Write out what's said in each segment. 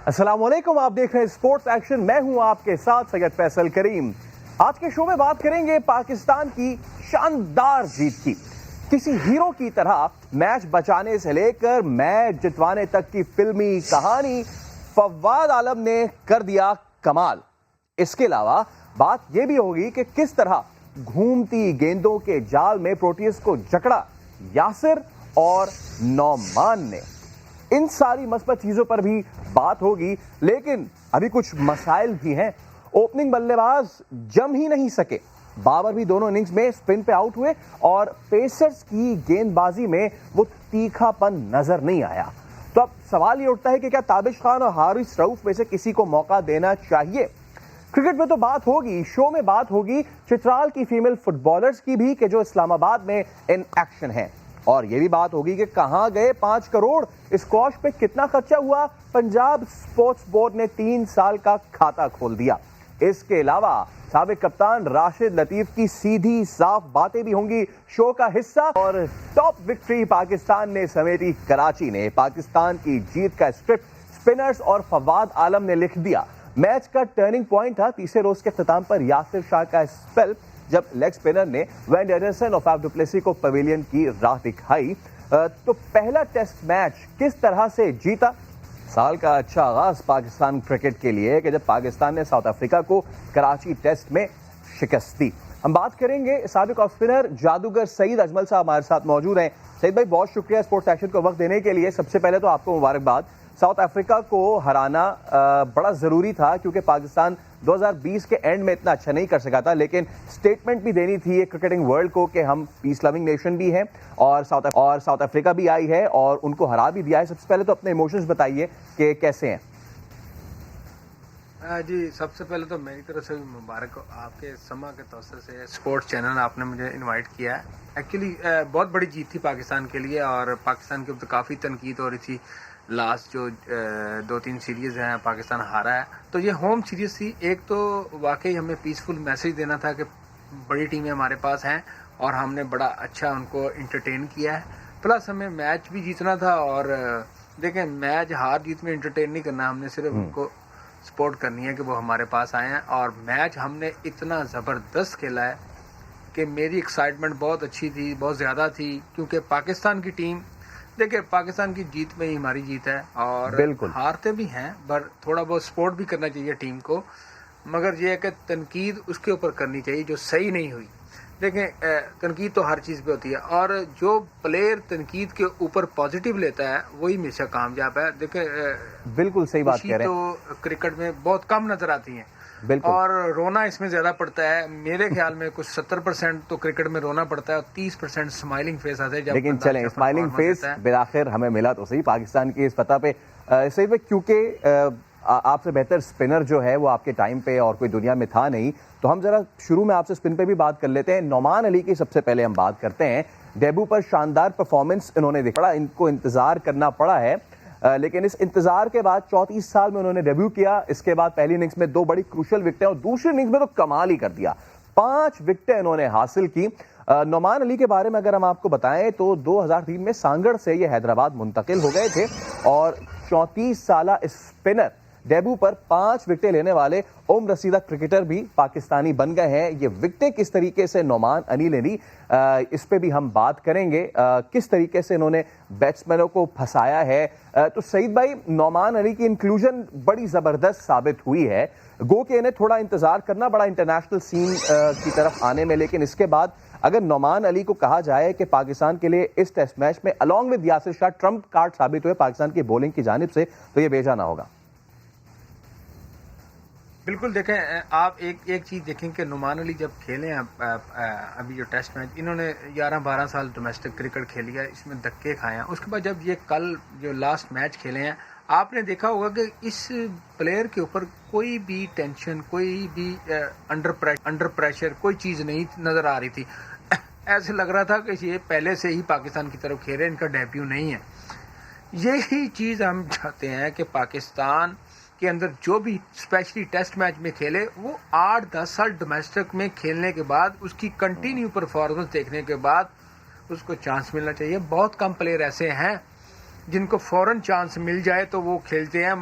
अस्सलाम वालेकुम, आप देख रहे हैं स्पोर्ट्स एक्शन। मैं हूं आपके साथ सैयद फैसल करीम। आज के शो में बात करेंगे पाकिस्तान की शानदार जीत की। किसी हीरो की तरह मैच बचाने से लेकर मैच जितवाने तक की फिल्मी कहानी फवाद आलम ने कर दिया कमाल। इसके अलावा बात यह भी होगी कि किस तरह घूमती गेंदों के जाल में प्रोटीज को जकड़ा यासिर और नौमान ने। इन सारी मस्बत चीजों पर भी बात होगी, लेकिन अभी कुछ मसाइल भी हैं। ओपनिंग बल्लेबाज जम ही नहीं सके। बाबर भी दोनों इनिंग्स में स्पिन पे आउट हुए और पेसर्स की गेंदबाजी में वो तीखापन नजर नहीं आया। तो अब सवाल ये उठता है कि क्या ताबिश खान और हारिस रऊफ में से किसी को मौका देना चाहिए। क्रिकेट में तो बात होगी, शो में बात होगी चित्राल की फीमेल फुटबॉलर्स की भी कि जो इस्लामाबाद में इन एक्शन है, और ये भी बात होगी कि कहां गए 5 करोड़, स्क्वॉश पे कितना खर्चा हुआ। पंजाब स्पोर्ट्स बोर्ड ने 3 साल का खाता खोल दिया। इसके अलावा साबिक कप्तान राशिद लतीफ की सीधी साफ बातें भी होंगी शो का हिस्सा। और टॉप विक्ट्री पाकिस्तान ने समेटी कराची ने। पाकिस्तान की जीत का स्क्रिप्ट स्पिनर्स और फवाद आलम ने लिख दिया। मैच का टर्निंग पॉइंट था तीसरे रोज के अख्ताम पर यासिर शाह का स्पेल, जब लेग स्पिनर ने वैन एंडरसन और फैफ डु प्लेसी को पवेलियन की राह दिखाई। तो पहला टेस्ट मैच किस तरह से जीता। साल का अच्छा आगाज पाकिस्तान क्रिकेट के लिए कि जब पाकिस्तान ने साउथ अफ्रीका को कराची टेस्ट में शिकस्त दी। हम बात करेंगे साबिक ऑफ स्पिनर जादूगर सईद अजमल साहब हमारे साथ मौजूद हैं। सईद भाई, बहुत शुक्रिया स्पोर्ट्स एक्शन को वक्त देने के लिए। सबसे पहले तो आपको मुबारकबाद। साउथ अफ्रीका को हराना बड़ा ज़रूरी था, क्योंकि पाकिस्तान 2020 के एंड में इतना अच्छा नहीं कर सका था, लेकिन स्टेटमेंट भी देनी थी क्रिकेटिंग वर्ल्ड को कि हम पीस लविंग नेशन भी हैं, और साउथ अफ्रीका भी आई है और उनको हरा भी दिया है। सबसे पहले तो अपने इमोशंस बताइए कि कैसे हैं। जी, सबसे पहले तो मेरी तरफ से भी मुबारक हो। आपके समा के तौर से स्पोर्ट्स चैनल आपने मुझे इनवाइट किया है। एक्चुअली बहुत बड़ी जीत थी पाकिस्तान के लिए, और पाकिस्तान के ऊपर काफ़ी तनकीद हो रही थी। लास्ट जो 2-3 सीरीज़ हैं पाकिस्तान हारा है, तो ये होम सीरीज़ थी। एक तो वाकई हमें पीसफुल मैसेज देना था कि बड़ी टीमें हमारे पास हैं और हमने बड़ा अच्छा उनको इंटरटेन किया है। प्लस हमें मैच भी जीतना था, और देखें, मैच हार जीत में इंटरटेन नहीं करना, हमने सिर्फ उनको सपोर्ट करनी है कि वो हमारे पास आए हैं। और मैच हमने इतना ज़बरदस्त खेला है कि मेरी एक्साइटमेंट बहुत अच्छी थी, बहुत ज़्यादा थी, क्योंकि पाकिस्तान की टीम, देखिए, पाकिस्तान की जीत में ही हमारी जीत है, और हारते भी हैं, पर थोड़ा बहुत सपोर्ट भी करना चाहिए टीम को। मगर ये है कि तनकीद उसके ऊपर करनी चाहिए जो सही नहीं हुई। देखें, तनकीद तो हर चीज़ पे होती है, और जो प्लेयर तनकीद के ऊपर पॉजिटिव लेता है वही हमेशा कामयाब है। देखें, बिल्कुल सही बात कह रहे हैं। तो क्रिकेट में बहुत कम नजर आती हैं, और रोना इसमें ज्यादा पड़ता है। मेरे ख्याल में कुछ 70% तो क्रिकेट में रोना पड़ता है और 30% स्माइलिंग फेस आता है। जब लेकिन चलें, स्माइलिंग फेस बिलाखिर हमें मिला तो सही पाकिस्तान की इस फतह पे। सही में, क्योंकि आपसे बेहतर स्पिनर जो है वो आपके टाइम पे और कोई दुनिया में था नहीं। तो हम जरा शुरू में आपसे स्पिन पे भी बात कर लेते हैं। नौमान अली की सबसे पहले हम बात करते हैं। डेब्यू पर शानदार परफॉर्मेंस इन्होंने दिखाया, इनको इंतजार करना पड़ा है, लेकिन इस इंतजार के बाद 34 साल में उन्होंने डेब्यू किया। इसके बाद पहली इनिंग्स में 2 बड़ी क्रूशियल विकेटें और दूसरी इनिंग्स में तो कमाल ही कर दिया, 5 विकेटें इन्होंने हासिल की। नौमान अली के बारे में अगर हम आपको बताएं तो 2003 में सांगड़ से ये हैदराबाद मुंतकिल हो गए थे, और 34 साल स्पिनर डेब्यू पर 5 विकेटें लेने वाले उम्र रसीदा क्रिकेटर भी पाकिस्तानी बन गए हैं। ये विकेटें किस तरीके से नौमान अली ने ली, इस पे भी हम बात करेंगे। किस तरीके से इन्होंने बैट्समैनों को फंसाया है। तो सईद भाई, नौमान अली की इंक्लूजन बड़ी जबरदस्त साबित हुई है। गो के इन्हें थोड़ा इंतजार करना पड़ा इंटरनेशनल सीन की तरफ आने में, लेकिन इसके बाद अगर नौमान अली को कहा जाए कि पाकिस्तान के लिए इस टेस्ट मैच में along with Yasir Shah Trump card साबित हुए पाकिस्तान की बॉलिंग की जानिब से, तो ये बेजाना होगा। बिल्कुल, देखें, आप एक चीज़ देखें कि नौमान अली जब खेले हैं अभी जो टेस्ट मैच, इन्होंने 11-12 साल डोमेस्टिक क्रिकेट खेली है, इसमें धक्के खाए हैं। उसके बाद जब ये कल जो लास्ट मैच खेले हैं, आपने देखा होगा कि इस प्लेयर के ऊपर कोई भी टेंशन, कोई भी अंडर प्रेशर कोई चीज़ नहीं नज़र आ रही थी। ऐसे लग रहा था कि ये पहले से ही पाकिस्तान की तरफ खेल रहे हैं, इनका डेब्यू नहीं है। यही चीज़ हम चाहते हैं कि पाकिस्तान के अंदर जो भी स्पेशली टेस्ट मैच में खेले, वो 8-10 साल डोमेस्टिक में खेलने के बाद, उसकी कंटिन्यू परफॉर्मेंस देखने के बाद उसको चांस मिलना चाहिए। बहुत कम प्लेयर ऐसे हैं जिनको फौरन चांस मिल जाए तो वो खेलते हैं।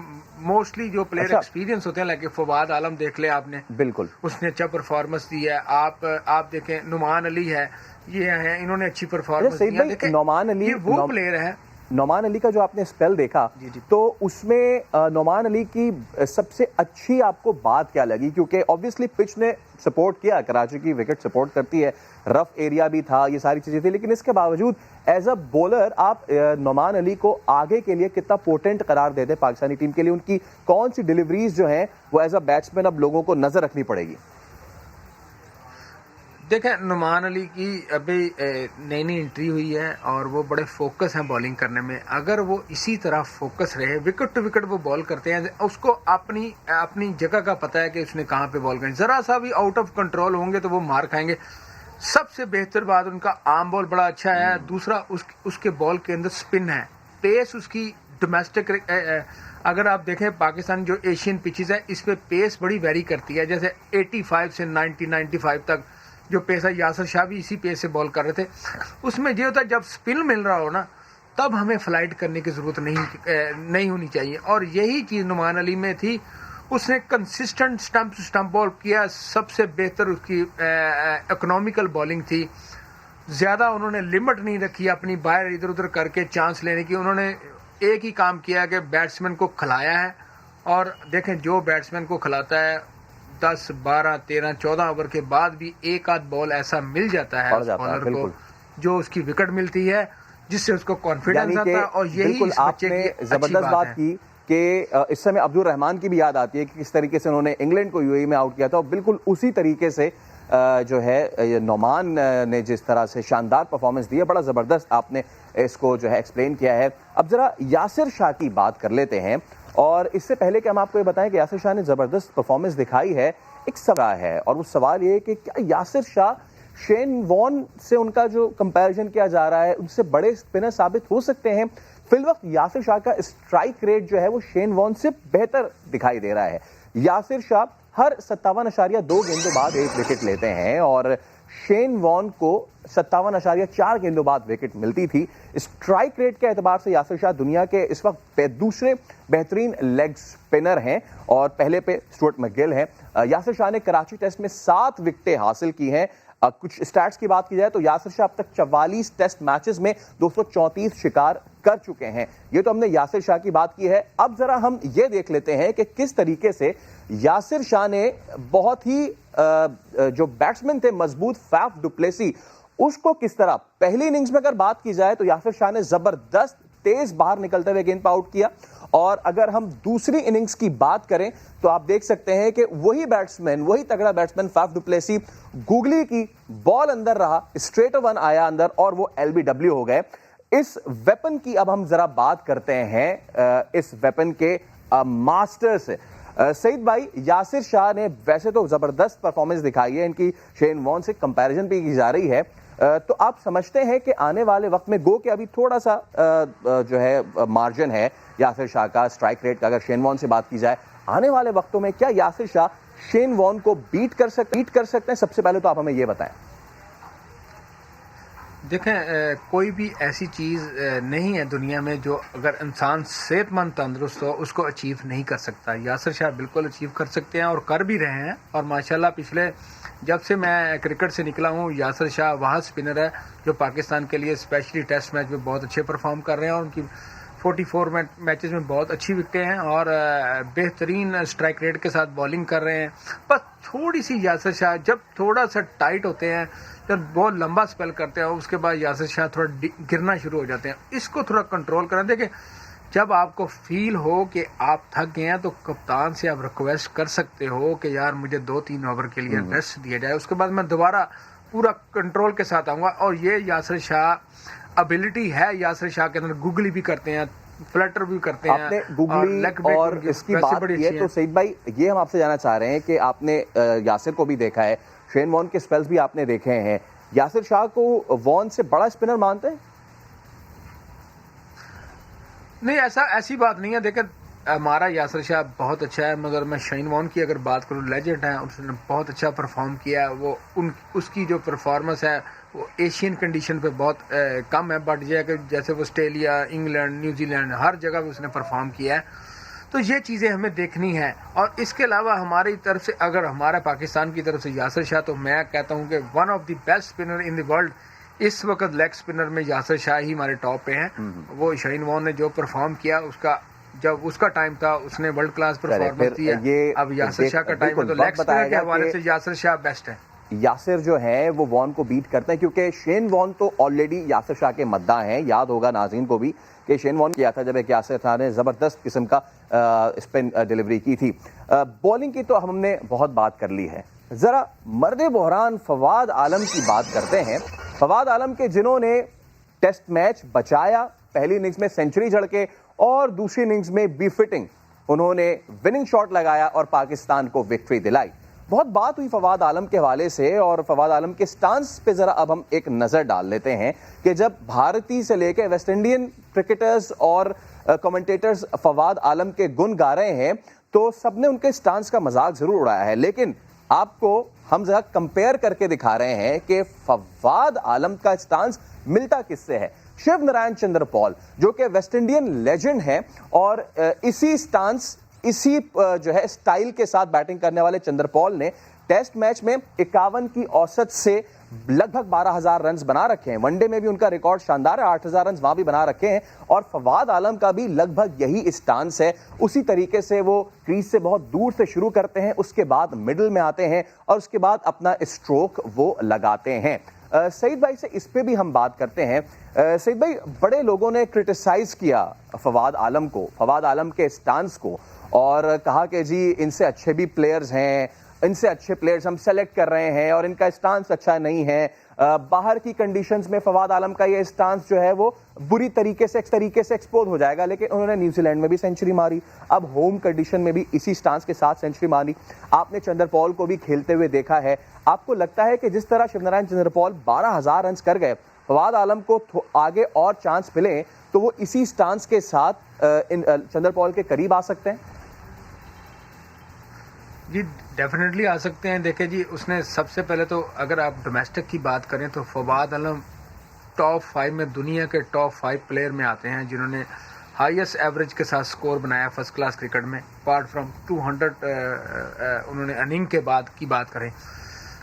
मोस्टली जो प्लेयर अच्छा। एक्सपीरियंस होते हैं, लाइक फवाद आलम देख ले आपने, बिल्कुल। उसने अच्छा परफॉर्मेंस दी है। आप देखें नुमान अली है, ये है, इन्होंने अच्छी अच्छा परफॉर्मेंस सईद दी है। भाई, देखें नौमान अली ये वो प्लेयर है। नौमान अली का जो आपने स्पेल देखा, जी जी। तो उसमें नौमान अली की सबसे अच्छी आपको बात क्या लगी? क्योंकि ऑब्वियसली पिच ने सपोर्ट किया, कराची की विकेट सपोर्ट करती है, रफ एरिया भी था, ये सारी चीजें थी, लेकिन इसके बावजूद एज अ बॉलर आप नौमान अली को आगे के लिए कितना पोटेंट करार देते पाकिस्तानी टीम के लिए? उनकी कौन सी डिलीवरीज जो हैं वो एज अ बैट्समैन अब लोगों को नजर रखनी पड़ेगी? देखें नुमान अली की अभी नई नई एंट्री हुई है और वो बड़े फोकस हैं बॉलिंग करने में। अगर वो इसी तरह फोकस रहे, विकेट टू विकेट वो बॉल करते हैं, उसको अपनी अपनी जगह का पता है कि उसने कहाँ पे बॉल करनी। ज़रा सा भी आउट ऑफ कंट्रोल होंगे तो वो मार खाएंगे। सबसे बेहतर बात, उनका आर्म बॉल बड़ा अच्छा है। दूसरा उसके बॉल के अंदर स्पिन है, पेस उसकी डोमेस्टिक। अगर आप देखें पाकिस्तान जो एशियन पिचेस है, इस पे पेस बड़ी वेरी करती है। जैसे 85 से 95 तक जो पेस है, यासिर शाह भी इसी पेस से बॉल कर रहे थे। उसमें ये होता है जब स्पिन मिल रहा हो ना, तब हमें फ्लाइट करने की ज़रूरत नहीं होनी चाहिए। और यही चीज़ नुमान अली में थी। उसने consistent stump to stump ball किया। सबसे बेहतर उसकी इकोनॉमिकल बॉलिंग थी। ज़्यादा उन्होंने लिमिट नहीं रखी अपनी बाहर इधर उधर करके चांस लेने की। उन्होंने एक ही काम किया कि बैट्समैन को खिलाया है। और देखें जो बैट्समैन को खिलाता है, 10, 12, 13, 14 ओवर के बाद भी एक आध बॉल ऐसा मिल जाता है उस बॉलर को जो उसकी विकेट मिलती है, जिससे उसको कॉन्फिडेंस आता है। और यही इस बच्चे की जबरदस्त बात की कि इस समय अब्दुल रहमान की भी याद आती है कि किस तरीके से उन्होंने इंग्लैंड को यूएई में आउट किया था, और बिल्कुल उसी तरीके से जो है नौमान ने जिस तरह से शानदार परफॉर्मेंस दी है, बड़ा ज़बरदस्त आपने इसको जो है एक्सप्लेन किया है। अब ज़रा यासिर शाह की बात कर लेते हैं, और इससे पहले कि हम आपको ये बताएं कि यासिर शाह ने ज़बरदस्त परफॉर्मेंस दिखाई है, एक सवाल है, और वो सवाल ये है कि क्या यासिर शाह शेन वॉन से उनका जो कंपैरिजन किया जा रहा है, उनसे बड़े स्पिनर साबित हो सकते हैं? फिलवक्त यासिर शाह का स्ट्राइक रेट जो है वो शेन वॉन से बेहतर दिखाई दे रहा है। यासिर शाह हर 57.2 गेंदों बाद एक विकेट लेते हैं, और शेन वॉन को 57.4 गेंदों बाद विकेट मिलती थी। स्ट्राइक रेट के एतबार से यासिर शाह दुनिया के इस वक्त दूसरे बेहतरीन लेग स्पिनर हैं, और पहले पे स्टुअर्ट मैकगिल हैं। यासिर शाह ने कराची टेस्ट में 7 विकेटें हासिल की हैं। कुछ स्टैट्स की बात की जाए तो यासिर शाह अब तक 44 टेस्ट मैचेस में 234 शिकार कर चुके हैं। ये तो हमने यासिर शाह की बात की है। अब जरा हम ये देख लेते हैं कि किस तरीके से यासिर शाह ने बहुत ही जो बैट्समैन थे मजबूत फैफ डु प्लेसी, उसको किस तरह पहली इनिंग्स में अगर बात की जाए तो यासिर शाह ने जबरदस्त तेज बाहर निकलते हुए गेंद पर आउट किया। और अगर हम दूसरी इनिंग्स की बात करें तो आप देख सकते हैं कि वही बैट्समैन, वही तगड़ा batsman Faf du Plessis, googly की बॉल अंदर रहा, स्ट्रेट वन आया अंदर, और वो एलबीडब्ल्यू हो गए। इस वेपन की अब हम जरा बात करते हैं, इस वेपन के मास्टर से। सईद भाई, यासिर शाह ने वैसे तो जबरदस्त परफॉर्मेंस दिखाई है, इनकी शेन वॉन से कंपैरिजन भी की जा रही है, तो आप समझते हैं कि आने वाले वक्त में, गो के अभी थोड़ा सा जो है मार्जिन है यासिर शाह का स्ट्राइक रेट का, अगर शेन वॉन से बात की जाए, आने वाले वक्तों में क्या यासिर शाह शेन वॉन को बीट कर सकते हैं? सबसे पहले तो आप हमें ये बताएं। देखें, कोई भी ऐसी चीज़ नहीं है दुनिया में जो अगर इंसान सेहतमंद तंदुरुस्त हो उसको अचीव नहीं कर सकता। यासिर शाह बिल्कुल अचीव कर सकते हैं और कर भी रहे हैं। और माशाल्लाह पिछले जब से मैं क्रिकेट से निकला हूँ, यासिर शाह वह स्पिनर है जो पाकिस्तान के लिए स्पेशली टेस्ट मैच में बहुत अच्छे परफॉर्म कर रहे हैं, और उनकी 44 मैचेस में बहुत अच्छी विकेटें हैं और बेहतरीन स्ट्राइक रेट के साथ बॉलिंग कर रहे हैं। बस थोड़ी सी यासिर शाह जब थोड़ा सा टाइट होते हैं, जब बहुत लंबा स्पेल करते हैं, उसके बाद यासिर शाह थोड़ा गिरना शुरू हो जाते हैं। इसको थोड़ा कंट्रोल करें। देखिए, जब आपको फील हो कि आप थक गए हैं तो कप्तान से आप रिक्वेस्ट कर सकते हो कि यार मुझे 2-3 ओवर के लिए रेस्ट दिया जाए, उसके बाद मैं दोबारा पूरा कंट्रोल के साथ आऊँगा। और ये यासिर शाह एबिलिटी है यासिर शाह के अंदर। गूगली भी करते हैं, फ्लटर भी करते हैं। आपने गूगली और इसकी बात की है तो सईद भाई, ये हम आपसे जानना चाह रहे हैं कि आपने यासिर को भी देखा है, शेन वॉन के स्पेल्स भी आपने देखे हैं, यासिर शाह को वॉन से बड़ा स्पिनर मानते हैं? नहीं, ऐसी बात नहीं है। देखिए, हमारा यासिर शाह बहुत अच्छा है, मगर मैं शेन वॉन की अगर बात करूँ, लेजेंड है, उसने बहुत अच्छा परफॉर्म किया है। वो उसकी जो परफॉर्मेंस है वो एशियन कंडीशन पे बहुत कम है, बट ये है कि जैसे वो ऑस्ट्रेलिया, इंग्लैंड, न्यूजीलैंड हर जगह पे उसने परफॉर्म किया है। तो ये चीज़ें हमें देखनी है। और इसके अलावा हमारी तरफ से, अगर हमारा पाकिस्तान की तरफ से यासिर शाह, तो मैं कहता हूँ कि one of the best spinner in the world इस वक्त लेग स्पिनर में यासिर शाह ही हमारे टॉप पे हैं। वो शाहीन वॉन ने जो परफॉर्म किया, उसका जब उसका टाइम था उसने वर्ल्ड क्लास परफॉर्मेंस दिया। अब यासिर शाह का टाइम है, तो लेग स्पिनर के हवाले से यासिर शाह बेस्ट है। यासिर जो है वो वॉन को बीट करते हैं, क्योंकि शेन वॉन तो ऑलरेडी यासिर शाह के मद्दा हैं। याद होगा नाज़रीन को भी कि शेन वॉन किया था जब एक यासिर शाह ने ज़बरदस्त किस्म का स्पिन डिलीवरी की थी। बॉलिंग की तो हमने बहुत बात कर ली है, ज़रा मर्द बहरान फवाद आलम की बात करते हैं। फवाद आलम के जिन्होंने टेस्ट मैच बचाया, पहली इनिंग्स में सेंचुरी जड़ के और दूसरी इनिंग्स में बी फिटिंग उन्होंने विनिंग शॉट लगाया और पाकिस्तान को विक्ट्री दिलाई। बहुत बात हुई फवाद आलम के हवाले से, और फवाद आलम के स्टांस पे जरा अब हम एक नजर डाल लेते हैं कि जब भारतीय से लेकर वेस्ट इंडियन क्रिकेटर्स और कमेंटेटर्स फवाद आलम के गुण गा रहे हैं तो सबने उनके स्टांस का मजाक जरूर उड़ाया है, लेकिन आपको हम जरा कंपेयर करके दिखा रहे हैं कि फवाद आलम का स्टांस मिलता किससे है। शिव नारायण चंद्र पॉल जो कि वेस्ट इंडियन लेजेंड हैं और इसी स्टांस, इसी जो है स्टाइल के साथ बैटिंग करने वाले चंद्र पॉल ने टेस्ट मैच में 51 की औसत से लगभग 12,000 रन बना रखे हैं। वनडे में भी उनका रिकॉर्ड शानदार है, 8,000 रन वहां भी बना रखे हैं। और फवाद आलम का भी लगभग यही स्टांस है। उसी तरीके से वो क्रीज से बहुत दूर से शुरू करते हैं, उसके बाद मिडिल में आते हैं और उसके बाद अपना स्ट्रोक वो लगाते हैं। सईद भाई से इस पे भी हम बात करते हैं। सईद भाई, बड़े लोगों ने क्रिटिसाइज किया फवाद आलम को, फवाद आलम के स्टांस को, और कहा कि जी इनसे अच्छे भी प्लेयर्स हैं, इनसे अच्छे प्लेयर्स हम सेलेक्ट कर रहे हैं और इनका स्टांस अच्छा नहीं है। बाहर की कंडीशंस में फवाद आलम का ये स्टांस जो है वो बुरी तरीके से एक्सपोज हो जाएगा, लेकिन उन्होंने न्यूजीलैंड में भी सेंचुरी मारी, अब होम कंडीशन में भी इसी स्टांस के साथ सेंचुरी मारी। आपने चंद्र पॉल को भी खेलते हुए देखा है, आपको लगता है कि जिस तरह शिवनारायण चंद्र पॉल 12,000 रन कर गए, फवाद आलम को आगे और चांस मिले तो वो इसी स्टांस के साथ चंद्र पॉल के करीब आ सकते हैं? जी डेफिनेटली आ सकते हैं। देखिए जी, उसने सबसे पहले तो अगर आप डोमेस्टिक की बात करें तो फवाद आलम टॉप 5 में, दुनिया के टॉप 5 प्लेयर में आते हैं जिन्होंने हाईएस्ट एवरेज के साथ स्कोर बनाया फर्स्ट क्लास क्रिकेट में। अपार्ट फ्रॉम 200 उन्होंने इनिंग के बाद की बात करें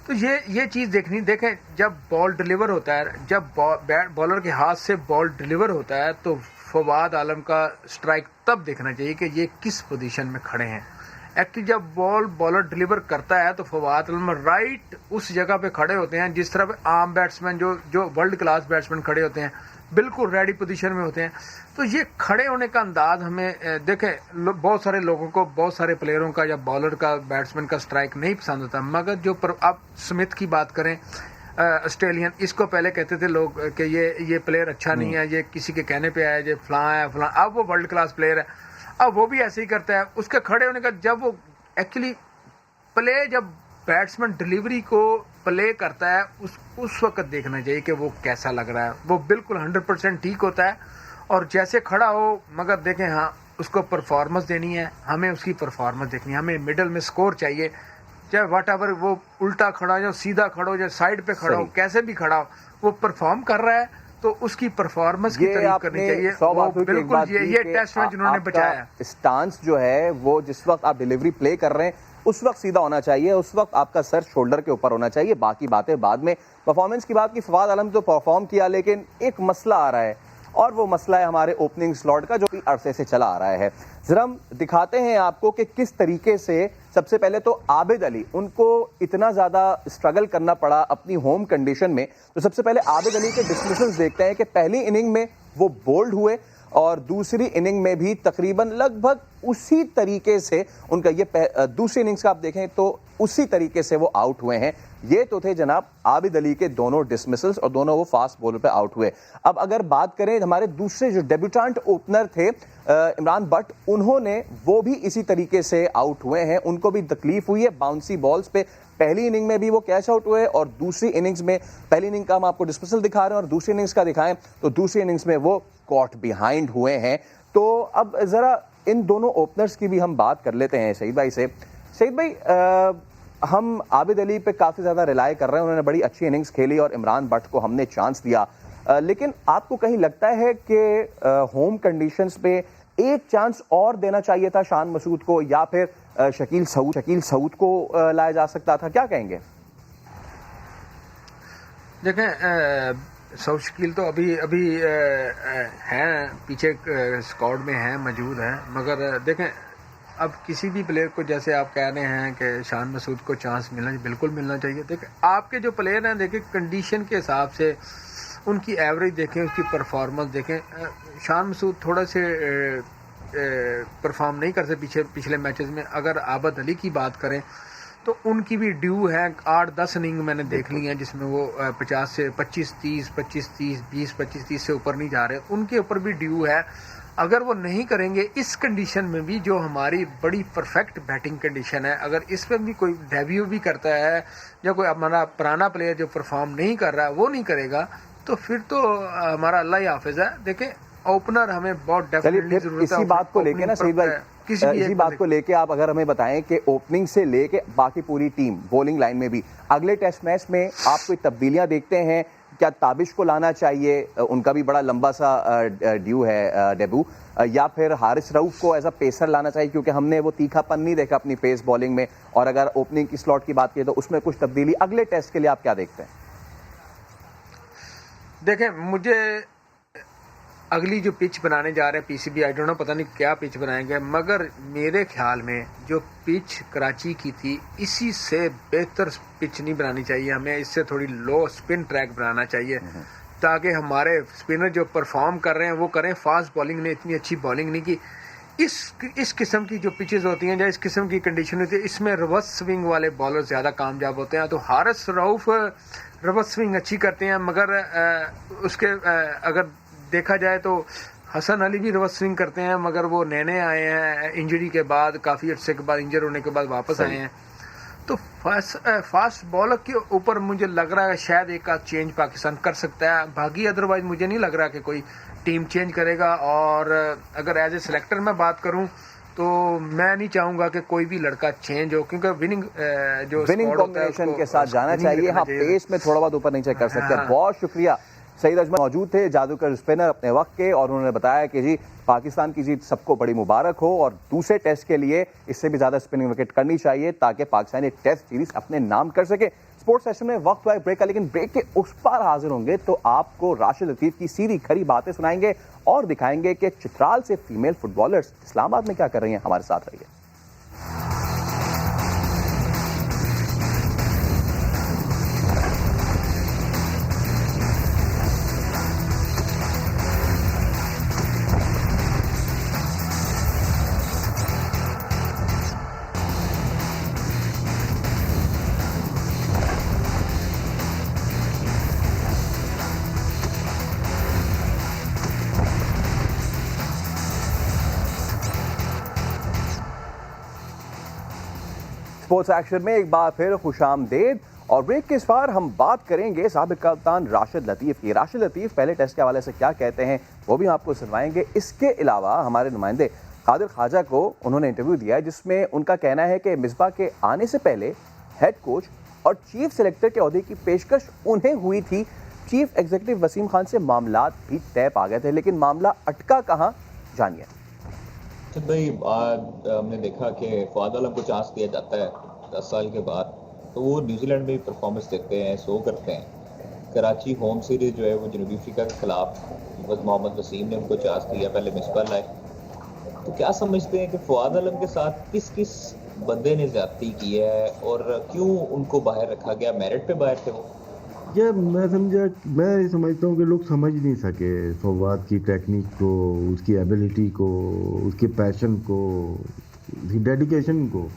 तो ये चीज़ देखनी। देखें, जब बॉल डिलीवर होता है, जब बॉलर के हाथ से बॉल डिलीवर होता है तो फवाद आलम का स्ट्राइक तब देखना चाहिए कि ये किस पोजीशन में खड़े हैं। एक्चुअली जब बॉलर डिलीवर करता है तो फवाद आलम राइट उस जगह पे खड़े होते हैं जिस तरह पे आम बैट्समैन जो वर्ल्ड क्लास बैट्समैन खड़े होते हैं, बिल्कुल रेडी पोजीशन में होते हैं। तो ये खड़े होने का अंदाज हमें देखें, बहुत सारे लोगों को, बहुत सारे प्लेयरों का या बॉलर का, बैट्समैन का स्ट्राइक नहीं पसंद होता, मगर जो आप स्मिथ की बात करें, ऑस्ट्रेलियन, इसको पहले कहते थे लोग कि ये प्लेयर अच्छा नहीं है, ये किसी के कहने पे आया, ये फलां है फलां, अब वो वर्ल्ड क्लास प्लेयर है, अब वो भी ऐसे ही करता है। उसके खड़े होने का, जब वो एक्चुअली प्ले, जब बैट्समैन डिलीवरी को प्ले करता है उस वक्त देखना चाहिए कि वो कैसा लग रहा है। वो बिल्कुल 100% ठीक होता है और जैसे खड़ा हो, मगर देखें हाँ उसको परफॉर्मेंस देनी है, हमें उसकी परफॉर्मेंस देखनी है, हमें मिडल में स्कोर चाहिए, चाहे वट एवर वो उल्टा खड़ा हो, सीधा खड़ा हो, या साइड पे खड़ा हो, कैसे भी खड़ा हो, वो परफॉर्म कर रहा है तो उसकी परफॉर्मेंस की तारीफ करनी चाहिए। वो बिल्कुल ये टेस्ट में जिन्होंने बचाया, स्टांस जो है वो जिस वक्त आप डिलीवरी प्ले कर रहे हैं उस वक्त सीधा होना चाहिए, उस वक्त आपका सर शोल्डर के ऊपर होना चाहिए, बाकी बातें बाद में। परफॉर्मेंस की बात की, फवाद आलम तो परफॉर्म किया, लेकिन एक मसला आ रहा है और वो मसला है हमारे ओपनिंग स्लॉट का, जो कि अरसे से चला आ रहा है। जरा हम दिखाते हैं आपको कि किस तरीके से, सबसे पहले तो आबिद अली, उनको इतना ज्यादा स्ट्रगल करना पड़ा अपनी होम कंडीशन में। तो सबसे पहले आबिद अली के डिसमिसल्स देखते हैं कि पहली इनिंग में वो बोल्ड हुए और दूसरी इनिंग में भी तकरीबन लगभग उसी तरीके से उनका ये दूसरी इनिंग्स का आप देखें तो उसी तरीके से वो आउट हुए हैं। ये तो थे जनाब आबिद अली के दोनों डिसमिसल्स और दोनों वो फास्ट बॉलर पे आउट हुए। अब अगर बात करें हमारे दूसरे जो डेब्यूटेंट ओपनर थे इमरान बट, उन्होंने वो भी इसी तरीके से आउट हुए हैं, उनको भी तकलीफ हुई है बाउंसी बॉल्स पे। पहली इनिंग में भी वो कैच आउट हुए और दूसरी इनिंग्स में, पहली इनिंग का हम आपको डिसमिसल दिखा रहे हैं और दूसरी इनिंग्स का दिखाएं तो दूसरी इनिंग्स में वो कॉट बिहाइंड हुए हैं। तो अब जरा इन दोनों ओपनर्स की भी हम बात कर लेते हैं सईद भाई से। सईद भाई, हम आबिद अली पे काफ़ी ज़्यादा रिलाय कर रहे हैं, उन्होंने बड़ी अच्छी इनिंग्स खेली और इमरान भट्ट को हमने चांस दिया, लेकिन आपको कहीं लगता है कि होम कंडीशंस पे एक चांस और देना चाहिए था शान मसूद को, या फिर शकील सऊद को लाया जा सकता था? क्या कहेंगे? देखें, सऊद शकील तो अभी अभी हैं, पीछे स्क्वाड में हैं, मौजूद हैं, मगर देखें अब किसी भी प्लेयर को, जैसे आप कह रहे हैं कि शान मसूद को चांस बिल्कुल मिलना चाहिए। देखें आपके जो प्लेयर हैं, देखें कंडीशन के हिसाब से उनकी एवरेज देखें, उसकी परफॉर्मेंस देखें। शान मसूद थोड़ा से परफॉर्म नहीं कर सकते पिछले मैचेस में। अगर आबिद अली की बात करें तो उनकी भी ड्यू है, 8-10 इनिंग मैंने देख ली हैं जिसमें वो 50 से 25-30, 25-30, 20-25-30 से ऊपर नहीं जा रहे, उनके ऊपर भी ड्यू है। अगर वो नहीं करेंगे इस कंडीशन में भी, जो हमारी बड़ी परफेक्ट बैटिंग कंडीशन है, अगर इस पर भी कोई डेब्यू भी करता है या कोई हमारा पुराना प्लेयर जो परफॉर्म नहीं कर रहा है वो नहीं करेगा, तो फिर तो हमारा अल्लाह ही हाफिज है। देखें ओपनर हमें बहुत डेफिनेटली जरूरत है। इसी बात को लेके ना सईद भाई, इसी बात को लेके आप अगर हमें बताएं कि ओपनिंग से लेके बाकी पूरी टीम बॉलिंग लाइन में भी अगले टेस्ट मैच में आप कोई तब्दीलियां देखते हैं? क्या ताबिश को लाना चाहिए, उनका भी बड़ा लंबा सा ड्यू है डेब्यू, या फिर हारिस रऊफ को एज अ पेसर लाना चाहिए, क्योंकि हमने वो तीखापन नहीं देखा अपनी पेस बॉलिंग में? और अगर ओपनिंग की स्लॉट की बात की तो उसमें कुछ तब्दीली अगले टेस्ट के लिए आप क्या देखते हैं? देखें मुझे अगली जो पिच बनाने जा रहे हैं पीसीबी, आई डोंट नो, पता नहीं क्या पिच बनाएंगे, मगर मेरे ख्याल में जो पिच कराची की थी इसी से बेहतर पिच नहीं बनानी चाहिए हमें। इससे थोड़ी लो स्पिन ट्रैक बनाना चाहिए ताकि हमारे स्पिनर जो परफॉर्म कर रहे हैं वो करें। फास्ट बॉलिंग ने इतनी अच्छी बॉलिंग नहीं की। इस किस्म की जो पिचेस होती हैं या इस किस्म की कंडीशन होती है, इसमें रिवर्स स्विंग वाले बॉलर ज़्यादा कामयाब होते हैं। तो हारिस रऊफ रिवर्स स्विंग अच्छी करते हैं, मगर उसके अगर देखा जाए तो हसन अली भी रिवर्स स्विंग करते हैं, मगर वो नए आए हैं इंजरी के बाद, काफ़ी अर्से के बाद, इंजर होने के बाद वापस आए हैं। तो फास्ट बॉलर के ऊपर मुझे लग रहा है शायद एक आध चेंज पाकिस्तान कर सकता है, बाकी अदरवाइज मुझे नहीं लग रहा कि कोई टीम चेंज करेगा। और अगर एज ए सिलेक्टर मैं बात करूं तो मैं नहीं चाहूंगा कि कोई भी लड़का चेंज हो, क्योंकि विनिंग कॉम्बिनेशन के साथ जाना चाहिए। हाँ, पेस में थोड़ा बहुत ऊपर नीचे कर सकते हैं। बहुत शुक्रिया। सईद अजमल मौजूद थे, जादूगर स्पिनर अपने वक्त के, और उन्होंने बताया कि जी पाकिस्तान की जीत सबको बड़ी मुबारक हो और दूसरे टेस्ट के लिए इससे भी ज़्यादा स्पिनिंग विकेट करनी चाहिए ताकि पाकिस्तान एक टेस्ट सीरीज अपने नाम कर सके। स्पोर्ट्स सेशन में वक्त हुआ ब्रेक का, लेकिन ब्रेक के उस पार हाजिर होंगे तो आपको राशिद लतीफ़ की सीधी खरी बातें सुनाएंगे और दिखाएंगे कि चित्राल से फीमेल फुटबॉलर्स इस्लामाबाद में क्या कर रही हैं। हमारे साथ रहिए। स्पोर्ट्स एक्शन में एक बार फिर खुशामदीद। और ब्रेक के इस बार हम बात करेंगे साबिक कप्तान राशिद लतीफ़ की। राशिद लतीफ़ पहले टेस्ट के हवाले से क्या कहते हैं वो भी हम आपको सुनवाएंगे। इसके अलावा हमारे नुमाइंदे कादिर ख्वाजा को उन्होंने इंटरव्यू दिया है जिसमें उनका कहना है कि मिसबा के आने से पहले हेड कोच और चीफ सेलेक्टर के ओहदे की पेशकश उन्हें हुई थी। चीफ एग्जीक्यूटिव वसीम खान से मामलात भी तय पा गए थे, लेकिन मामला अटका कहाँ, जानिए। भाई हमने देखा कि फवाद आलम को चांस दिया जाता है 10 साल के बाद, तो वो न्यूजीलैंड में परफॉर्मेंस देते हैं, शो करते हैं। कराची होम सीरीज जो है वो जनूबी अफ्रीका के खिलाफ मोहम्मद वसीम ने उनको चांस दिया, पहले मिसबा लाए। तो क्या समझते हैं कि फवाद आलम के साथ किस किस बंदे ने ज्यादती की है और क्यों उनको बाहर रखा गया? मेरिट पे बाहर थे वो? ये मैं समझता हूँ कि लोग समझ नहीं सके फवाद की टेक्निक को, उसकी एबिलिटी को, उसके पैशन को, उसकी डेडिकेशन को।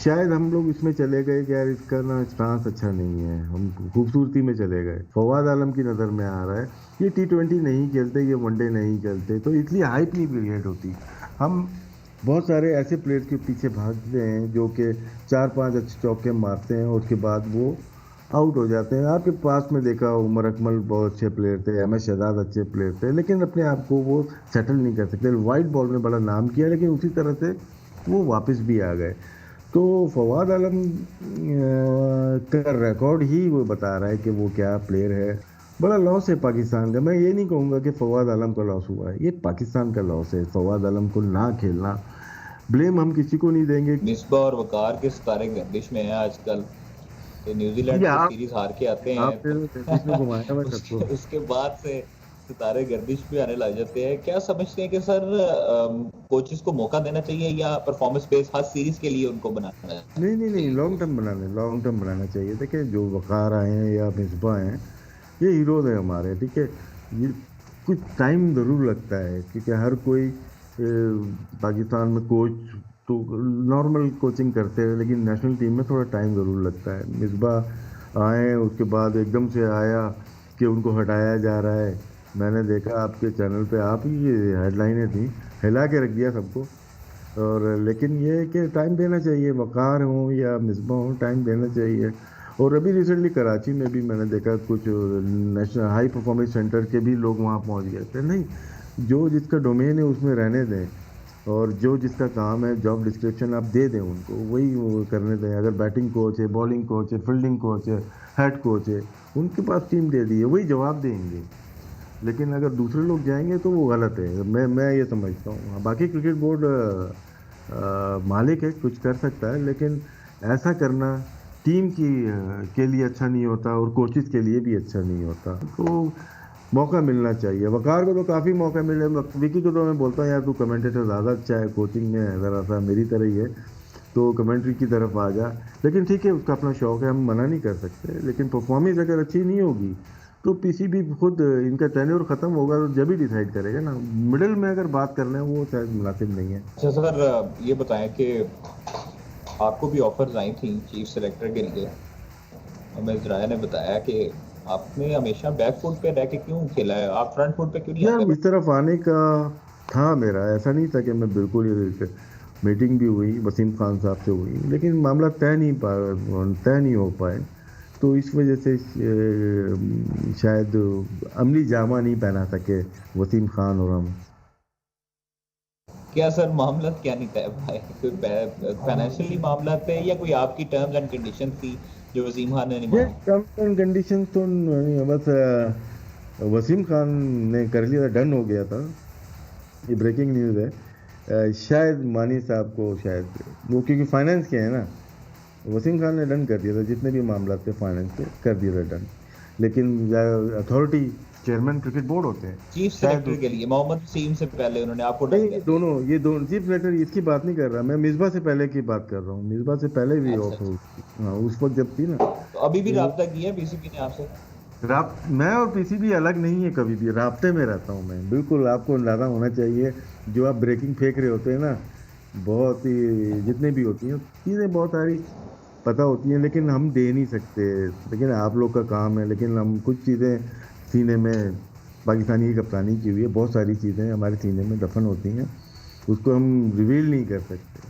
शायद हम लोग इसमें चले गए कि यार इसका ना स्टांस अच्छा नहीं है, हम खूबसूरती में चले गए। फवाद आलम की नज़र में आ रहा है ये T20 नहीं खेलते, ये वनडे नहीं खेलते, तो इसलिए हाइप नहीं क्रिएट होती। हम बहुत सारे ऐसे प्लेयर्स के पीछे भागते हैं जो कि 4-5 अच्छे चौके मारते हैं और उसके बाद वो आउट हो जाते हैं। आपके पास में देखा उमर अकमल बहुत अच्छे प्लेयर थे, अहमद शहजाद अच्छे प्लेयर थे, लेकिन अपने आप को वो सेटल नहीं कर सकते। वाइट बॉल में बड़ा नाम किया लेकिन उसी तरह से वो वापस भी आ गए। तो फवाद आलम का रिकॉर्ड ही वो बता रहा है कि वो क्या प्लेयर है। बड़ा लॉस है पाकिस्तान का। मैं ये नहीं कहूँगा कि फवाद आलम का लॉस हुआ है, ये पाकिस्तान का लॉस है। फवाद आलम को ना खेलना, ब्लेम हम किसी को नहीं देंगे। मिसबा और वकार के सितारे गर्दिश में हैं आजकल। तो न्यूजीलैंड से सीरीज हार के आते हैं इसमें घुमाया हुआ सबको। उसके बाद से सितारे गर्दिश पे आने लग जाते हैं। क्या समझते हैं कि सर कोचेस को मौका देना चाहिए या परफॉर्मेंस बेस हर सीरीज के लिए उनको बनाना है? नहीं, लॉन्ग टर्म बनाना चाहिए। देखिए जो वकार आए हैं या मिसबा हैं, ये हीरोज हैं हमारे, ठीक है। ये कुछ टाइम ज़रूर लगता है क्योंकि हर कोई पाकिस्तान में कोच तो नॉर्मल कोचिंग करते हैं, लेकिन नेशनल टीम में थोड़ा टाइम ज़रूर लगता है। मिसबा आए, उसके बाद एकदम से आया कि उनको हटाया जा रहा है। मैंने देखा आपके चैनल पे, आप ही ये हेडलाइनें थी, हिला के रख दिया सबको। और लेकिन ये है कि टाइम देना चाहिए, वकार हों या मिसबा हों, टाइम देना चाहिए। और अभी रिसेंटली कराची में भी मैंने देखा कुछ नेशनल हाई परफॉर्मेंस सेंटर के भी लोग वहाँ पहुँच गए थे। नहीं, जो जिसका डोमेन है उसमें रहने दें, और जो जिसका काम है जॉब डिस्क्रिप्शन आप दे दें उनको, वही वो करने दें। अगर बैटिंग कोच है, बॉलिंग कोच है, फील्डिंग कोच है, हेड कोच है, उनके पास टीम दे दी है, वही जवाब देंगे। लेकिन अगर दूसरे लोग जाएंगे तो वो गलत है, मैं ये समझता हूँ। बाकी क्रिकेट बोर्ड मालिक है, कुछ कर सकता है, लेकिन ऐसा करना टीम की के लिए अच्छा नहीं होता और कोचेस के लिए भी अच्छा नहीं होता। तो मौका मिलना चाहिए। वकार को तो काफ़ी मौका मिले। विकी को तो मैं बोलता हूँ यार तू कमेंटेटर ज़्यादा अच्छा है, कोचिंग में ज़रा सा मेरी तरह ही है, तो कमेंट्री की तरफ आ जा। लेकिन ठीक है, उसका अपना शौक़ है, हम मना नहीं कर सकते। लेकिन परफॉर्मेंस अगर अच्छी नहीं होगी तो पीसीबी खुद, इनका टेन्योर ख़त्म होगा तो जब ही डिसाइड करेगा ना। मिडिल में अगर बात करना है वो शायद मुनासिब नहीं है। अच्छा सर, ये बताएं कि आपको भी ऑफर्स आई थी चीफ सेलेक्टर के लिए। उमेश राय ने बताया कि आपने हमेशा बैक फुट पे रह के क्यों खेला है, आप फ्रंट फुट पे क्यों नहीं यार आते? इस तरफ आने का था मेरा, ऐसा नहीं था कि मैं बिल्कुल ही। मीटिंग भी हुई वसीम खान साहब से हुई, लेकिन मामला तय नहीं हो पाए। तो इस वजह से शायद अमली जामा नहीं पहना सके वसीम खान और हम। क्या सर मामला क्या नहीं तय पाए? कोई फाइनेंशियली मामला थे या कोई आपकी टर्म्स एंड कंडीशन थी जो वसीम खान ने ये निभाई? टर्म्स एंड कंडीशन तो नहीं, बस वसीम खान ने कर लिया था, डन हो गया था। ये ब्रेकिंग न्यूज़ है। शायद मानी साहब को, शायद वो क्योंकि फाइनेंस के हैं ना, वसीम खान ने डन कर दिया था, जितने भी मामला थे फाइनेंस के कर दिया था डन। लेकिन अथॉरिटी चेयरमैन क्रिकेट बोर्ड होते हैं, चीफ सेलेक्टर के लिए मोहम्मद वसीम से पहले उन्होंने आपको डन नहीं, कर ये दोनों चीफ सेलेक्टर, इसकी बात नहीं कर रहा मैं, मिसबा से पहले की बात कर रहा हूँ। मिसबा से पहले भी अच्छा, ऑफर हुई, हाँ, उस वक्त जब थी ना। तो अभी भी राब्ता किया है पीसीबी ने आपसे? मैं और पीसीबी अलग नहीं है, कभी भी राब्ते में रहता हूँ मैं। बिल्कुल आपको अंदाज़ा होना चाहिए, जो आप ब्रेकिंग फेंक रहे होते हैं ना, बहुत ही जितने भी होती हैं चीज़ें बहुत सारी पता होती हैं, लेकिन हम दे नहीं सकते। लेकिन आप लोग का काम है। लेकिन हम कुछ चीज़ें सीने में, पाकिस्तानी की कप्तानी की हुई है, बहुत सारी चीज़ें हमारे सीने में दफन होती हैं, उसको हम रिवील नहीं कर सकते।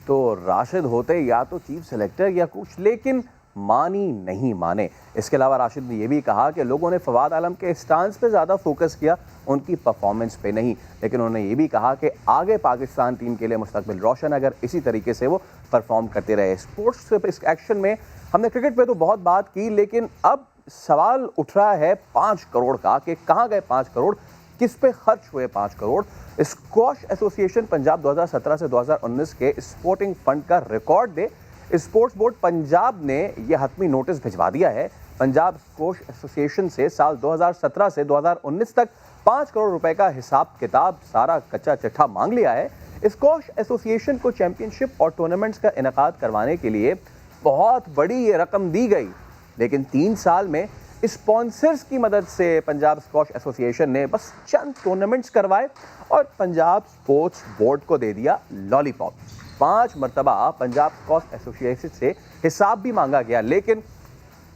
तो राशिद होते या तो चीफ सेलेक्टर या कुछ, लेकिन मानी नहीं माने। इसके अलावा राशिद ने यह भी कहा कि लोगों ने फवाद आलम के स्टांस पे ज़्यादा फोकस किया, उनकी परफॉर्मेंस पे नहीं। लेकिन उन्होंने ये भी कहा कि आगे पाकिस्तान टीम के लिए मुस्तकबिल रोशन, अगर इसी तरीके से वो परफॉर्म करते रहे। स्पोर्ट्स एक्शन में हमने क्रिकेट पे तो बहुत बात की, लेकिन अब सवाल उठ रहा है 5 करोड़ का कि कहाँ गए 5 करोड़, किस पे खर्च हुए 5 करोड़। स्क्वॉश एसोसिएशन पंजाब 2017 से 2019 के स्पोर्टिंग फंड का रिकॉर्ड दे। स्पोर्ट्स बोर्ड पंजाब ने यह हतमी नोटिस भिजवा दिया है। पंजाब स्क्वॉश एसोसिएशन से साल 2017 से 2019 तक 5 करोड़ रुपए का हिसाब किताब, सारा कच्चा चिट्ठा मांग लिया है। स्क्वॉश एसोसिएशन को चैंपियनशिप और टूर्नामेंट्स का इनेकाद करवाने के लिए बहुत बड़ी ये रकम दी गई, लेकिन 3 साल में स्पॉन्सर्स की मदद से पंजाब स्क्वॉश एसोसिएशन ने बस चंद टूर्नामेंट्स करवाए और पंजाब स्पोर्ट्स बोर्ड को दे दिया लॉलीपॉप। 5 मरतबा पंजाब स्क्वॉश एसोसिएशन से हिसाब भी मांगा गया, लेकिन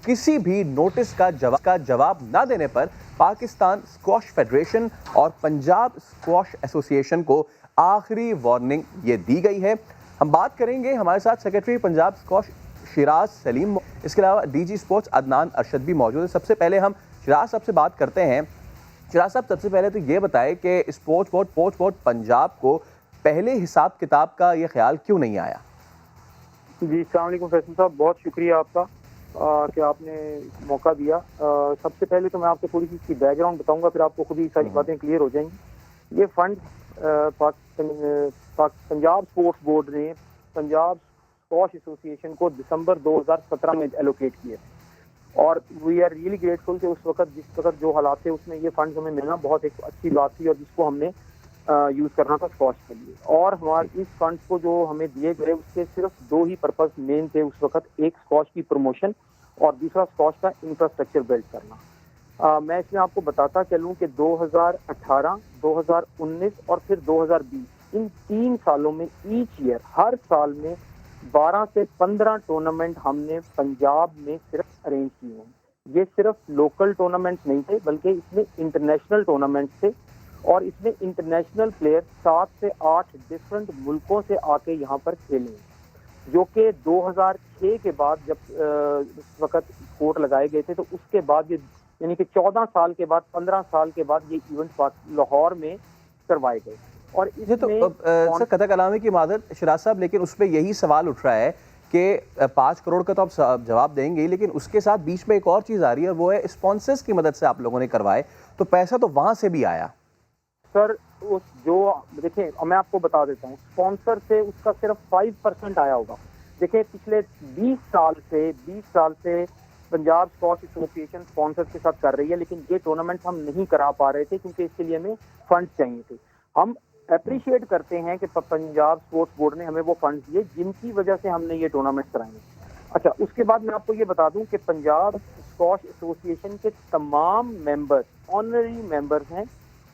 किसी भी नोटिस का जवाब ना देने पर पाकिस्तान स्क्वॉश फेडरेशन और पंजाब स्क्वॉश एसोसिएशन को आखिरी वार्निंग ये दी गई है। हम बात करेंगे, हमारे साथ सेक्रेटरी पंजाब स्क्वॉश शिराज सलीम, इसके अलावा डीजी स्पोर्ट्स अदनान अरशद भी मौजूद है। सबसे पहले हम शिराज साहब से बात करते हैं। शिराज साहब, सबसे पहले तो ये बताएं कि स्पोर्ट्स बोर्ड पंजाब को पहले हिसाब किताब का ये ख्याल क्यों नहीं आया? जी, अस्सलाम वालेकुम फैसल साहब, बहुत शुक्रिया आपका कि आपने मौका दिया। सबसे पहले तो मैं आपको थोड़ी सी इसकी बैकग्राउंड बताऊंगा, फिर आपको खुद ही सारी बातें क्लियर हो जाएंगी। ये फंड पंजाब स्पोर्ट्स बोर्ड ने पंजाब स्क्वॉश एसोसिएशन को दिसंबर 2017 में एलोकेट किए और वी आर रियली ग्रेटफुल कि उस वक्त जिस वक्त जो हालात थे उसमें ये फंड हमें मिलना बहुत एक अच्छी बात थी और जिसको हमने यूज करना था स्क्वॉश के लिए। और हमारे इस फंड को जो हमें दिए गए उसके सिर्फ दो ही पर्पस मेन थे उस वक्त, एक स्क्वॉश की प्रमोशन और दूसरा स्क्वॉश का इंफ्रास्ट्रक्चर बिल्ड करना। मैं इसमें आपको बताता चलूं कि 2018, 2019 और फिर 2020 इन 3 सालों में ईच ईयर हर साल में 12 से 15 टूर्नामेंट हमने पंजाब में सिर्फ अरेंज किए हैं। ये सिर्फ लोकल टूर्नामेंट नहीं थे बल्कि इसमें इंटरनेशनल टूर्नामेंट थे और इसमें इंटरनेशनल प्लेयर 7 से 8 डिफरेंट मुल्कों से आके यहाँ पर खेले हैं, जो कि 2006 के बाद जब उस वक्त कोर्ट लगाए गए थे तो उसके बाद ये यानी कि 14 साल के बाद 15 साल के बाद ये इवेंट लाहौर में करवाए गए। और ये तो सर कथा कलामी की मादर शिराज साहब, लेकिन उसमें यही सवाल उठ रहा है कि 5 करोड़ का तो आप जवाब देंगे, लेकिन उसके साथ बीच में एक और चीज़ आ रही है और वो है स्पॉन्सर्स की मदद से आप लोगों ने करवाए, तो पैसा तो वहाँ से भी आया। सर उस जो देखिए मैं आपको बता देता हूँ, स्पॉन्सर से उसका सिर्फ 5% आया होगा। देखिए पिछले 20 साल से पंजाब स्क्वॉश एसोसिएशन स्पॉन्सर के साथ कर रही है, लेकिन ये टूर्नामेंट हम नहीं करा पा रहे थे क्योंकि इसके लिए हमें फंड चाहिए थे। हम अप्रिशिएट करते हैं कि पंजाब स्पोर्ट्स बोर्ड ने हमें वो फंड दिए जिनकी वजह से हमने ये टूर्नामेंट कराए। अच्छा, उसके बाद मैं आपको ये बता दूं कि पंजाब स्क्वॉश एसोसिएशन के तमाम मेंबर्स ऑनररी मेंबर्स हैं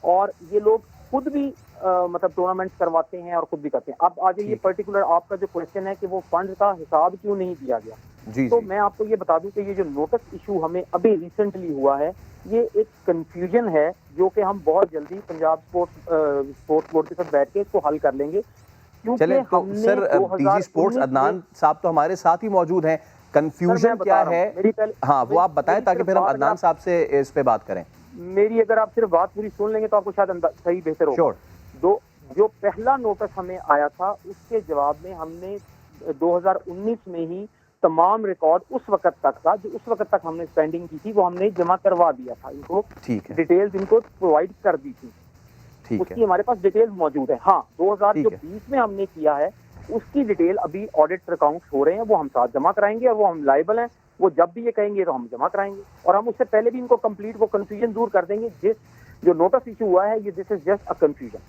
और ये लोग खुद भी मतलब टूर्नामेंट्स करवाते हैं और खुद भी करते हैं। अब आज ये पर्टिकुलर आपका जो क्वेश्चन है कि वो फंड का हिसाब क्यों नहीं दिया गया, तो मैं आपको ये बता दूं कि ये जो नोटिस इशू हमें अभी रिसेंटली हुआ है ये एक कंफ्यूजन है जो कि हम बहुत जल्दी पंजाब स्पोर्ट्स बोर्ड के साथ बैठ के इसको हल कर लेंगे। चले तो सर डीजी स्पोर्ट्स अदनान साहब तो हमारे साथ ही मौजूद हैं, कंफ्यूजन क्या है हाँ वो आप बताएं ताकि फिर हम अदनान साहब से इस पे बात करें। मेरी अगर आप सिर्फ बात पूरी सुन लेंगे तो आपको शायद सही बेहतर होगा। जो पहला नोटिस हमें आया था उसके जवाब में हमने 2019 में ही तमाम रिकॉर्ड उस वक्त तक का जो उस वक्त तक हमने स्पेंडिंग की थी वो हमने जमा करवा दिया था, इनको डिटेल्स इनको प्रोवाइड कर दी थी, उसकी हमारे पास डिटेल्स मौजूद है। हाँ 2020 में हमने किया है उसकी डिटेल अभी ऑडिट अकाउंट्स हो रहे हैं, वो हम साथ जमा कराएंगे और वो हम लायबल हैं, वो जब भी ये कहेंगे तो हम जमा कराएंगे और हम उससे पहले भी इनको कंप्लीट वो कंफ्यूजन दूर कर देंगे। जिस जो नोटिस इशू हुआ है ये this is just a confusion.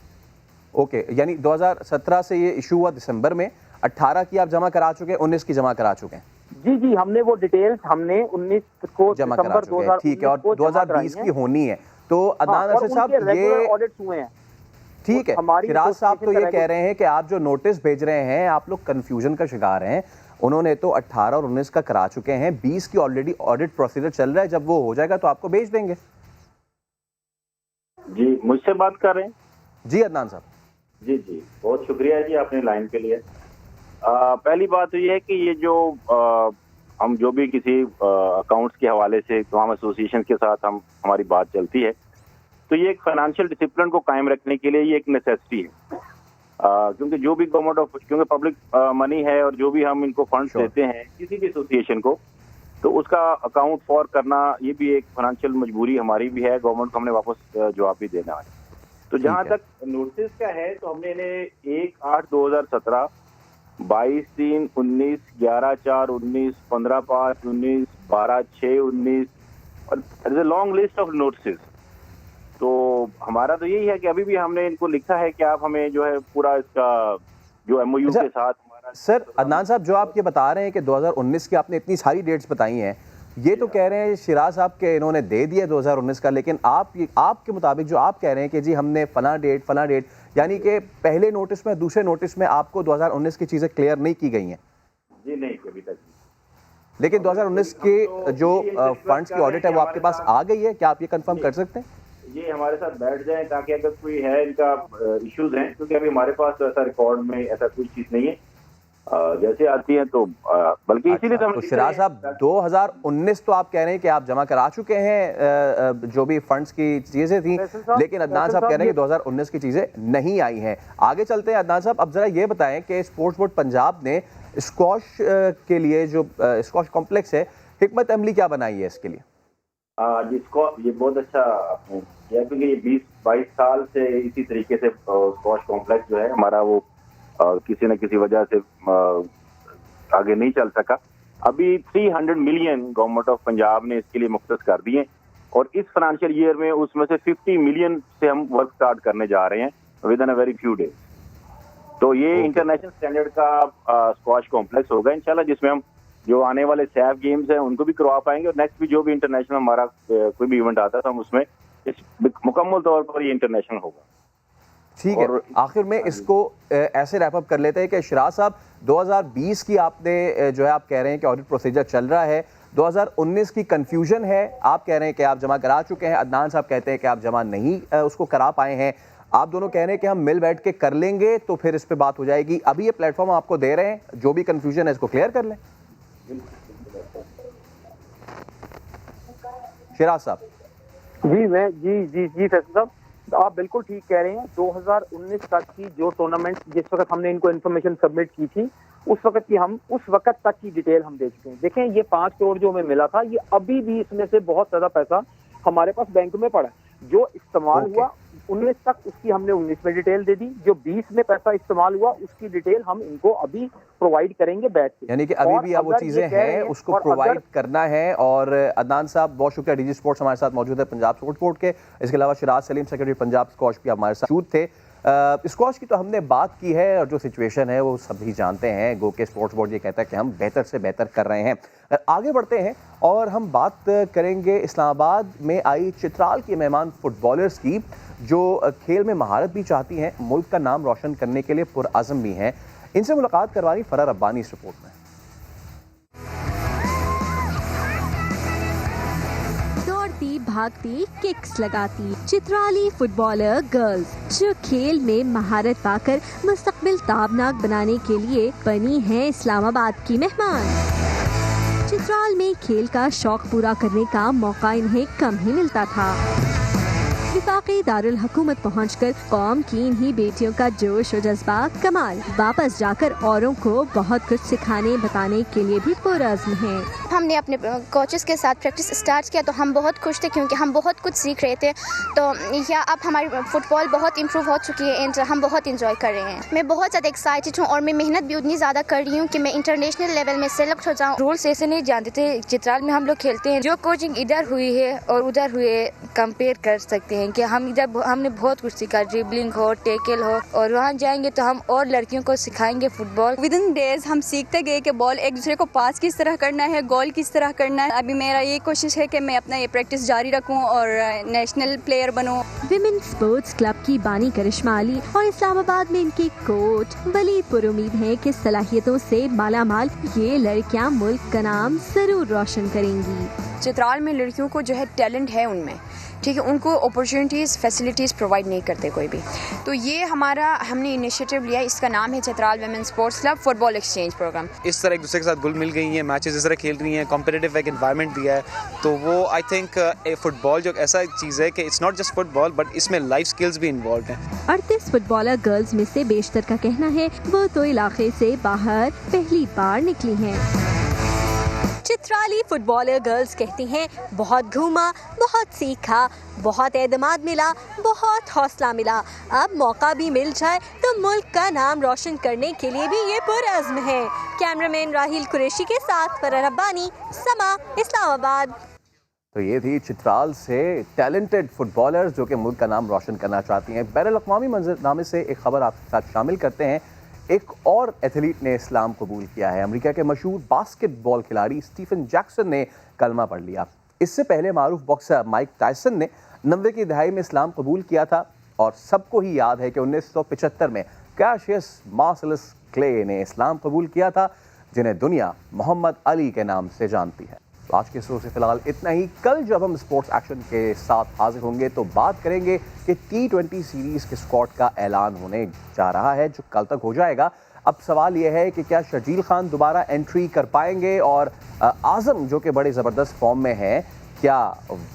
Okay, यानी 2017 से ये इशू हुआ दिसंबर में, 18 की आप जमा करा चुके हैं, 19 की जमा करा चुके हैं? जी हमने वो डिटेल्स हमने 19 को जमा करा चुके हैं, ठीक है, और 2020 की होनी है। तो अदनान अरशद साहब ये ऑडिट्स हुए हैं, ठीक है, शिराज साहब तो ये कह रहे हैं कि आप जो नोटिस भेज रहे हैं आप लोग कंफ्यूजन का शिकार हैं। उन्होंने तो 18 और 19 का करा चुके हैं, 20 की ऑलरेडी ऑडिट प्रोसीजर चल रहा है, जब वो हो जाएगा तो आपको भेज देंगे। जी मुझसे बात कर रहे हैं? जी अदनान साहब। जी बहुत शुक्रिया जी आपने लाइन के लिए। पहली बात तो ये है कि ये जो हम जो भी किसी अकाउंट्स के हवाले से तमाम एसोसिएशन के साथ हमारी बात चलती है तो ये एक फाइनेंशियल डिसिप्लिन को कायम रखने के लिए ये एक नेसेसिटी है, क्योंकि जो भी गवर्नमेंट ऑफ क्योंकि पब्लिक मनी है और जो भी हम इनको फंड्स देते हैं किसी भी एसोसिएशन को तो उसका अकाउंट फॉर करना ये भी एक फाइनेंशियल मजबूरी हमारी भी है, गवर्नमेंट को हमने वापस जवाब भी देना है। तो जहां तक नोटिस का है तो हमने इन्हें 1/8/2017, 22/3, 19, 11/4/19, 15/5/19, 12/6/19 और लॉन्ग लिस्ट ऑफ नोटिस। तो हमारा तो यही है कि अभी भी हमने इनको लिखा है कि आप हमें जो है पूरा इसका जो एमओयू के साथ हमारा। सर अदनान साहब जो आप ये बता रहे हैं कि 2019 की आपने इतनी सारी डेट्स बताई हैं, ये तो कह रहे हैं शिराज साहब के इन्होंने दे दिया 2019 का, लेकिन आपके मुताबिक जो आप कह रहे हैं कि जी हमने फला डेट यानी कि पहले नोटिस में दूसरे नोटिस में आपको 2019 की चीज़ें क्लियर नहीं की गई हैं? जी नहीं, अभी तक। लेकिन 2019 के जो फंड्स की ऑडिट है वो आपके पास आ गई है, क्या आप ये कंफर्म कर सकते हैं? ये हमारे साथ बैठ जाएं ताकि अगर कोई है इनका इश्यूज हैं, क्योंकि अभी हमारे पास ऐसा रिकॉर्ड में ऐसा कोई चीज नहीं है, जैसे आती है तो बल्कि इसीलिए तो शिराज साहब 2019 तो आप कह रहे हैं कि आप जमा करा चुके हैं जो भी फंड्स की चीजें थी, लेकिन अदनान साहब कह रहे हैं कि 2019 की चीजें नहीं आई हैं। आगे चलते हैं अदनान साहब, अब जरा ये बताएं कि स्पोर्ट्स बोर्ड पंजाब ने स्क्वॉश के लिए जो स्क्वॉश कॉम्प्लेक्स है, हिकमत अमली क्या बनाई है इसके लिए? जिसको ये बहुत अच्छा आपने किया, क्योंकि ये 20-22 साल से इसी तरीके से स्क्वॉश कॉम्प्लेक्स जो है हमारा वो किसी न किसी वजह से आगे नहीं चल सका। अभी 300 मिलियन गवर्नमेंट ऑफ पंजाब ने इसके लिए मुख्तस कर दिए और इस फाइनेंशियल ईयर में उसमें से 50 मिलियन से हम वर्क स्टार्ट करने जा रहे हैं with in a very few days. तो ये इंटरनेशनल स्टैंडर्ड का स्क्वॉश कॉम्प्लेक्स होगा इंशाल्लाह, जिसमें हम जो आने वाले सैफ गेम्स हैं उनको भी करवा पाएंगे और नेक्स्ट भी जो भी इंटरनेशनल हमारा कोई भी इवेंट आता है तो हम उसमें इस मुकम्मल तौर पर ये इंटरनेशनल होगा। ठीक है, आखिर में इसको ऐसे रैप अप कर लेते हैं कि शिराज साहब 2020 की आपने जो है आप कह रहे हैं कि ऑडिट प्रोसीजर चल रहा है, 2019 की कंफ्यूजन है, आप कह रहे हैं कि आप जमा करा चुके हैं, अदनान साहब कहते हैं कि आप जमा नहीं उसको करा पाए हैं, आप दोनों कह रहे हैं कि हम मिल बैठ के कर लेंगे तो फिर इस पे बात हो जाएगी। अभी ये प्लेटफॉर्म आपको दे रहे हैं, जो भी कंफ्यूजन है इसको क्लियर कर लें। शिराज साहब जी फैसल साहब, आप बिल्कुल ठीक कह रहे हैं। 2019 तक की जो टूर्नामेंट जिस वक्त हमने इनको इन्फॉर्मेशन सबमिट की थी उस वक्त तक की डिटेल हम दे चुके हैं। देखें, ये 5 करोड़ जो हमें मिला था, ये अभी भी इसमें से बहुत ज्यादा पैसा हमारे पास बैंक में पड़ा है। जो इस्तेमाल हुआ 19 तक, उसकी हमने 19 में डिटेल दे दी। जो 20 में पैसा इस्तेमाल हुआ उसकी डिटेल हम इनको अभी प्रोवाइड करेंगे बैठ के। यानी कि अभी भी अब वो चीजें हैं उसको प्रोवाइड करना है। और अदनान साहब बहुत शुक्रिया, डीजी स्पोर्ट्स हमारे साथ मौजूद है पंजाब स्पोर्ट्स बोर्ड के। इसके अलावा शिराज सलीम सेक्रेटरी पंजाब स्क्वॉश भी हमारे साथ मौजूद थे। स्क्वॉश की तो हमने बात की है और जो सिचुएशन है वो सभी जानते हैं। गो के स्पोर्ट्स बोर्ड ये कहता है कि हम बेहतर से बेहतर कर रहे हैं। आगे बढ़ते हैं और हम बात करेंगे इस्लामाबाद में आई चित्राल के मेहमान फुटबॉलर्स की, जो खेल में महारत भी चाहती हैं, मुल्क का नाम रोशन करने के लिए पुरअज़म भी हैं। इनसे मुलाकात करवानी फरा रब्बानी इस रिपोर्ट में। दौड़ती भागती किक्स लगाती चित्राली फुटबॉलर गर्ल्स जो खेल में महारत पाकर मुस्तकबिल ताबनाक बनाने के लिए बनी है इस्लामाबाद की मेहमान। चित्राल में खेल का शौक पूरा करने का मौका इन्हें कम ही मिलता था। विफाकी दारुल हुकूमत पहुंचकर कौम की इन्हीं बेटियों का जोश और जज्बा कमाल। वापस जाकर औरों को बहुत कुछ सिखाने बताने के लिए भी पुरअज़्म हैं। हमने अपने कोचेस के साथ प्रैक्टिस स्टार्ट किया तो हम बहुत खुश थे क्योंकि हम बहुत कुछ सीख रहे थे। तो या अब हमारी फुटबॉल बहुत इम्प्रूव हो चुकी है एंड हम बहुत इंजॉय कर रहे हैं। मैं बहुत ज़्यादा एक्साइटेड हूँ और मैं मेहनत भी उतनी ज़्यादा कर रही हूँ कि मैं इंटरनेशनल लेवल में सेलेक्ट हो जाऊँ। रूल्स ऐसे नहीं जानते थे। चित्राल में हम लोग खेलते हैं, जो कोचिंग इधर हुई है और उधर हुए कंपेयर कर सकते हैं कि हम इधर हमने बहुत कुछ सीखा, ड्रिबलिंग हो, टैकल हो, और वहाँ जाएंगे तो हम और लड़कियों को सिखाएंगे फुटबॉल। विद इन डेज हम सीखते गए कि बॉल एक दूसरे को पास किस तरह करना है, गोल किस तरह करना है। अभी मेरा ये कोशिश है कि मैं अपना ये प्रैक्टिस जारी रखूं और नेशनल प्लेयर बनूं। विमेन स्पोर्ट्स क्लब की बानी करिश्मा अली और इस्लामाबाद में इनकी कोच वलीद पुरुमीद है कि सलाहियतों से मालामाल ये लड़कियां मुल्क का नाम जरूर रोशन करेंगी। चित्राल में लड़कियों को जो है टैलेंट है उनमें, ठीक है, उनको अपॉर्चुनिटीज़ फैसिलिटीज़ प्रोवाइड नहीं करते कोई भी। तो ये हमने इनिशिएटिव लिया, इसका नाम है Chitral women sports club football exchange programme. इस तरह एक दूसरे के साथ घुल मिल गई हैं, मैचेस इस तरह खेल रही हैं, कॉम्पिटिटिव एक एनवायरनमेंट दिया है। तो वो आई थिंक फुटबॉल जो ऐसा चीज़ है कि it's not just football but इसमें लाइफ स्किल्स भी इन्वॉल्व हैं। 38 फुटबॉलर गर्ल्स में से बेशतर का कहना है वो तो इलाके से बाहर पहली बार निकली हैं। चित्राली फुटबॉलर गर्ल्स कहती हैं बहुत घूमा, बहुत सीखा, बहुत एतमाद मिला, बहुत हौसला मिला। अब मौका भी मिल जाए तो मुल्क का नाम रोशन करने के लिए भी ये पुरअज़्म है। कैमरामैन राहिल कुरैशी के साथ फरा रब्बानी, समा, इस्लामाबाद। तो ये थी चित्राल से टैलेंटेड फुटबॉलर्स जो कि मुल्क का नाम रोशन करना चाहती हैं। बैनुल-अक़वामी मंजरनामे से एक खबर आपके साथ शामिल करते हैं। एक और एथलीट ने इस्लाम कबूल किया है। अमेरिका के मशहूर बास्केटबॉल खिलाड़ी स्टीफन जैक्सन ने कलमा पढ़ लिया। इससे पहले मारूफ बॉक्सर माइक टायसन ने 90 की दहाई में इस्लाम कबूल किया था और सबको ही याद है कि 1975 में कैशियस मार्शल्स क्ले ने इस्लाम कबूल किया था, जिन्हें दुनिया मोहम्मद अली के नाम से जानती है। तो आज के शो से फिलहाल इतना ही। कल जब हम स्पोर्ट्स एक्शन के साथ हाजिर होंगे तो बात करेंगे कि T20 सीरीज़ के स्क्वाड का ऐलान होने जा रहा है जो कल तक हो जाएगा। अब सवाल यह है कि क्या शर्जील खान दोबारा एंट्री कर पाएंगे और आज़म जो कि बड़े ज़बरदस्त फॉर्म में है, क्या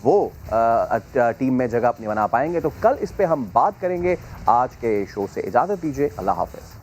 वो टीम में जगह अपनी बना पाएंगे? तो कल इस पे हम बात करेंगे। आज के शो से इजाज़त दीजिए, अल्लाह हाफ़िज़।